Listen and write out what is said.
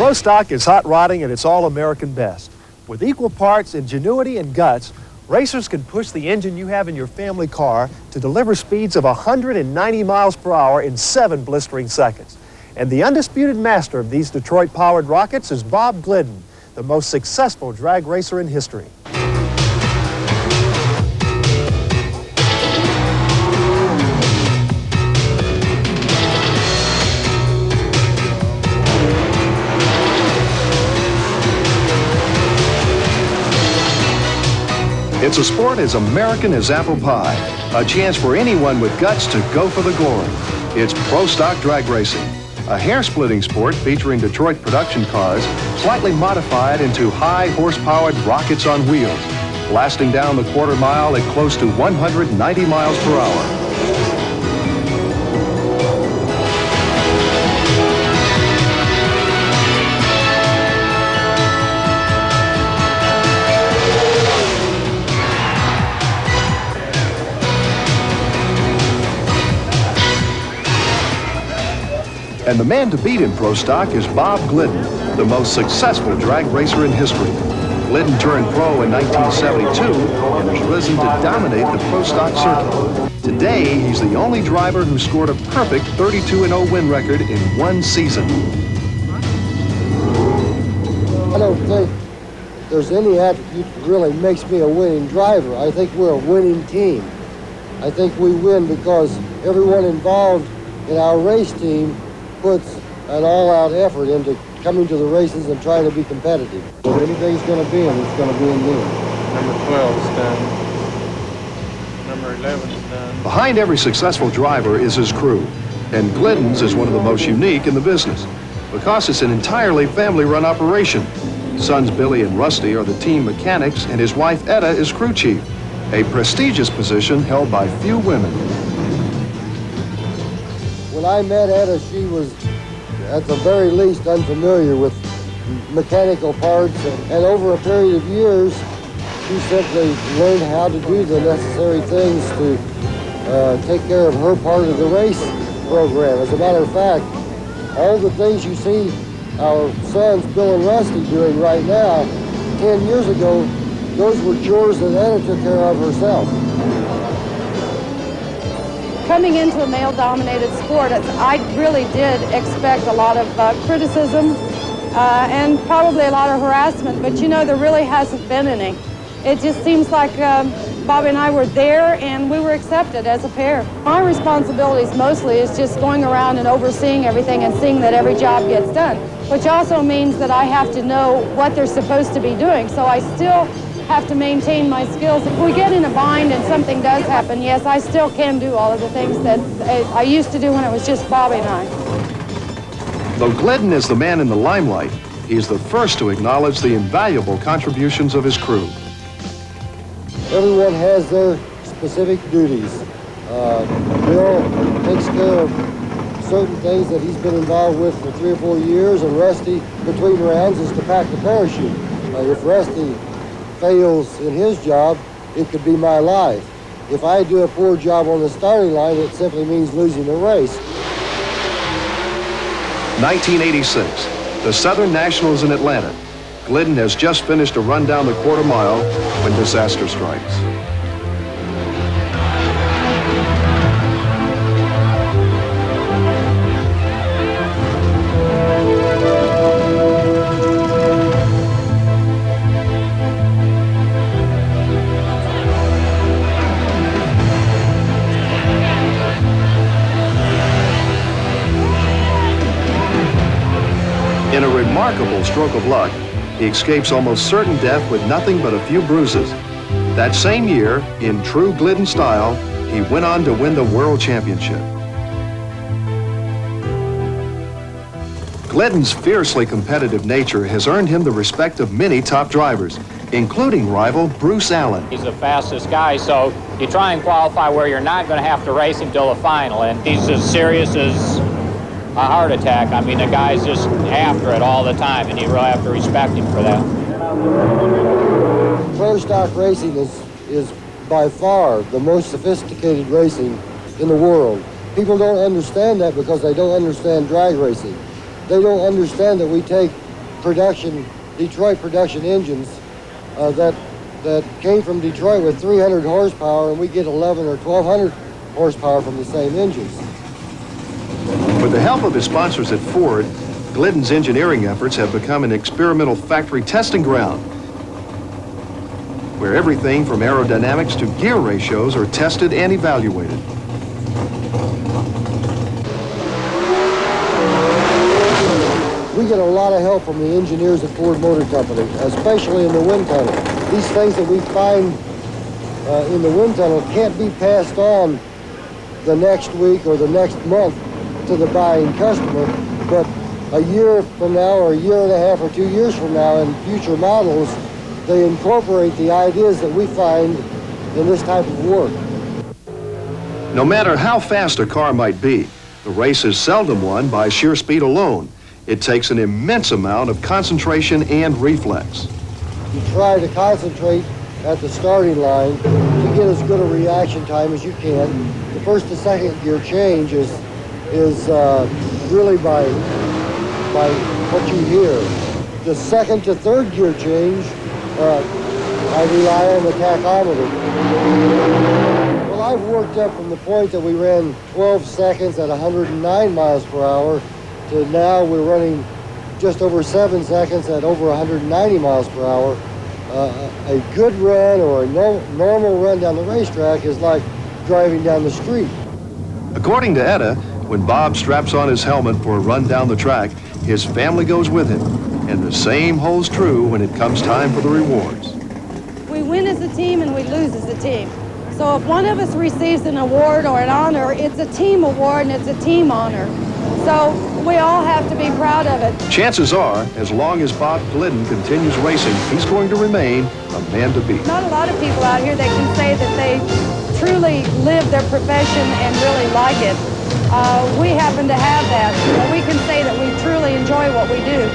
Pro Stock is hot rodding at its all-American best. With equal parts ingenuity and guts, racers can push the engine you have in your family car to deliver speeds of 190 miles per hour in 7 blistering seconds. And the undisputed master of these Detroit-powered rockets is Bob Glidden, the most successful drag racer in history. It's a sport as American as apple pie, a chance for anyone with guts to go for the glory. It's Pro Stock drag racing, a hair-splitting sport featuring Detroit production cars slightly modified into high-horsepowered rockets on wheels, blasting down the quarter mile at close to 190 miles per hour. And the man to beat in Pro Stock is Bob Glidden, the most successful drag racer in history. Glidden turned pro in 1972 and has risen to dominate the Pro Stock circuit. Today, he's the only driver who scored a perfect 32-0 win record in one season. I don't think there's any attribute that really makes me a winning driver. I think we're a winning team. I think we win because everyone involved in our race team puts an all-out effort into coming to the races and trying to be competitive. If anything's going to be in, it's going to be in me. Number 12 is done. Number 11 is done. Behind every successful driver is his crew, and Glidden's is one of the most unique in the business because it's an entirely family-run operation. Sons Billy and Rusty are the team mechanics, and his wife Etta is crew chief, a prestigious position held by few women. When I met Etta, she was, at the very least, unfamiliar with mechanical parts, and over a period of years, she simply learned how to do the necessary things to take care of her part of the race program. As a matter of fact, all the things you see our sons, Bill and Rusty, doing right now, 10 years ago, those were chores that Etta took care of herself. Coming into a male-dominated sport, I really did expect a lot of criticism and probably a lot of harassment, but you know, there really hasn't been any. It just seems like Bobby and I were there and we were accepted as a pair. My responsibilities mostly is just going around and overseeing everything and seeing that every job gets done, which also means that I have to know what they're supposed to be doing, so I still have to maintain my skills. If we get in a bind and something does happen, yes, I still can do all of the things that I used to do when it was just Bobby and I. Though Glidden is the man in the limelight, he is the first to acknowledge the invaluable contributions of his crew. Everyone has their specific duties. Bill takes care of certain things that he's been involved with for 3 or 4 years, and Rusty, between rounds, is to pack the parachute. If Rusty fails in his job, it could be my life. If I do a poor job on the starting line, it simply means losing the race. 1986, the Southern Nationals in Atlanta. Glidden has just finished a run down the quarter mile when disaster strikes. In a remarkable stroke of luck, he escapes almost certain death with nothing but a few bruises. That same year, in true Glidden style, he went on to win the World Championship. Glidden's fiercely competitive nature has earned him the respect of many top drivers, including rival Bruce Allen. He's the fastest guy, so you try and qualify where you're not going to have to race him till the final, and he's as serious as a heart attack. I mean, the guy's just after it all the time, and you really have to respect him for that. Pro stock racing is by far the most sophisticated racing in the world. People don't understand that because they don't understand drag racing. They don't understand that we take Detroit production engines that came from Detroit with 300 horsepower, and we get 11 or 1,200 horsepower from the same engines. With the help of his sponsors at Ford, Glidden's engineering efforts have become an experimental factory testing ground, where everything from aerodynamics to gear ratios are tested and evaluated. We get a lot of help from the engineers at Ford Motor Company, especially in the wind tunnel. These things that we find in the wind tunnel can't be passed on the next week or the next month to the buying customer, but a year from now or a year and a half or 2 years from now in future models, they incorporate the ideas that we find in this type of work. No matter how fast a car might be, the race is seldom won by sheer speed alone. It takes an immense amount of concentration and reflex. You try to concentrate at the starting line to get as good a reaction time as you can. The first to second gear change is really by what you hear. The second to third gear change, I rely on the tachometer. Well, I've worked up from the point that we ran 12 seconds at 109 miles per hour to now we're running just over 7 seconds at over 190 miles per hour. A good run or a normal run down the racetrack is like driving down the street. According to Etta, when Bob straps on his helmet for a run down the track, his family goes with him. And the same holds true when it comes time for the rewards. We win as a team and we lose as a team. So if one of us receives an award or an honor, it's a team award and it's a team honor. So we all have to be proud of it. Chances are, as long as Bob Glidden continues racing, he's going to remain a man to beat. Not a lot of people out here that can say that they truly live their profession and really like it. We happen to have that. We can say that we truly enjoy what we do.